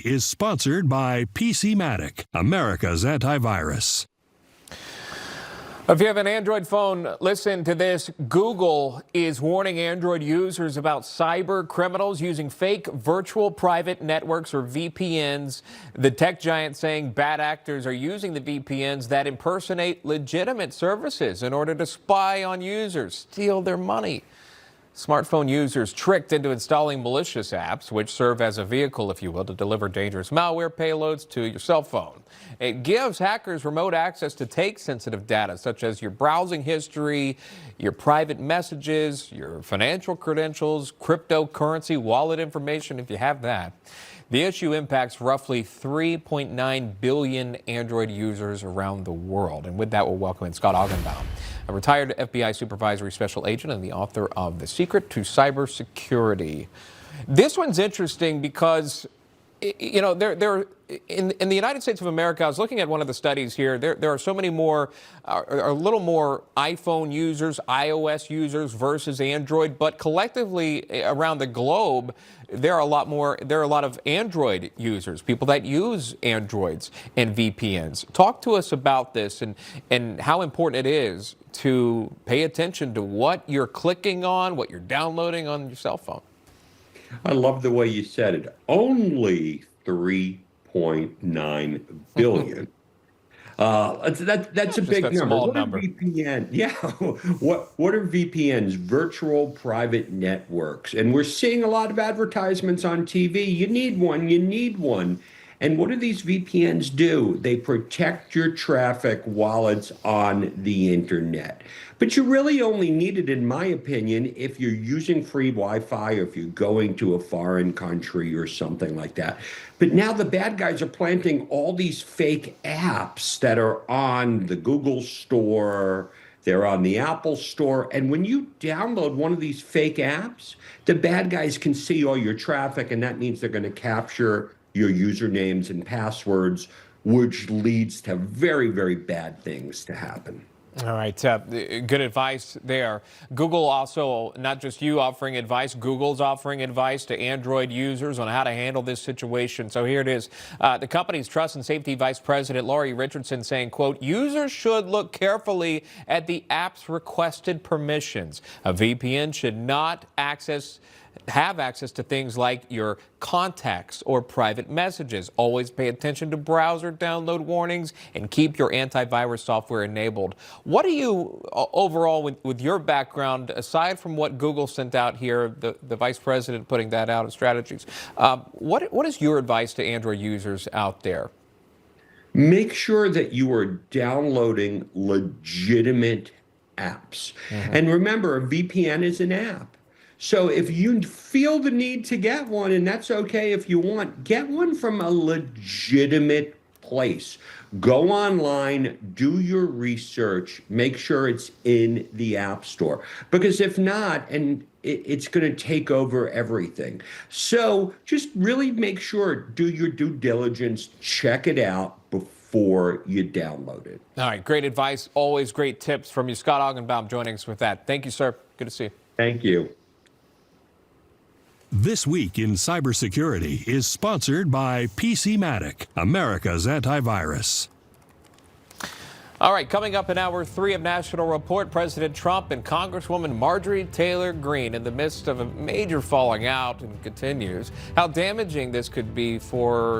Security is sponsored by PCmatic, America's antivirus. If you have an Android phone, listen to this. Google is warning Android users about cyber criminals using fake virtual private networks or VPNs. The tech giant saying bad actors are using the VPNs that impersonate legitimate services in order to spy on users, steal their money. Smartphone users tricked into installing malicious apps, which serve as a vehicle, if you will, to deliver dangerous malware payloads to your cell phone. It gives hackers remote access to take sensitive data, such as your browsing history, your private messages, your financial credentials, cryptocurrency, wallet information, if you have that. The issue impacts roughly 3.9 billion Android users around the world. And with that, we'll welcome in Scott Augenbaum, a retired FBI supervisory special agent and the author of The Secret to Cybersecurity. This one's interesting because, you know, in the United States of America, I was looking at one of the studies here. There are so many more, a little more iPhone users, iOS users versus Android, but collectively around the globe, there are a lot of Android users, people that use Androids and VPNs. Talk to us about this and how important it is to pay attention to what you're clicking on, what you're downloading on your cell phone. I love the way you said it. Only 3.9 billion. That's a big number. What are VPN? Yeah. What are VPNs? Virtual private networks. And we're seeing a lot of advertisements on TV. You need one. You need one. And what do these VPNs do? They protect your traffic while it's on the internet. But you really only need it, in my opinion, if you're using free Wi-Fi or if you're going to a foreign country or something like that. But now the bad guys are planting all these fake apps that are on the Google Store, they're on the Apple Store. And when you download one of these fake apps, the bad guys can see all your traffic, and that means they're going to capture your usernames and passwords, which leads to very, very bad things to happen. All right, good advice there. Google also, not just you offering advice, Google's offering advice to Android users on how to handle this situation. So here it is. The company's Trust and Safety Vice President, Laurie Richardson, saying, quote, users should look carefully at the app's requested permissions. A VPN should not have access to things like your contacts or private messages. Always pay attention to browser download warnings and keep your antivirus software enabled. What do you, overall, with your background, aside from what Google sent out here, the vice president putting that out as strategies, what is your advice to Android users out there? Make sure that you are downloading legitimate apps. Mm-hmm. And remember, a VPN is an app. So if you feel the need to get one, and that's okay if you want, get one from a legitimate place. Go online, do your research, make sure it's in the App Store. Because if not, and it's going to take over everything. So just really make sure, do your due diligence, check it out before you download it. All right, great advice. Always great tips from you. Scott Augenbaum joining us with that. Thank you, sir. Good to see you. Thank you. This Week in Cybersecurity is sponsored by PCmatic, America's antivirus. All right, coming up in Hour 3 of National Report, President Trump and Congresswoman Marjorie Taylor Greene in the midst of a major falling out, and continues, how damaging this could be for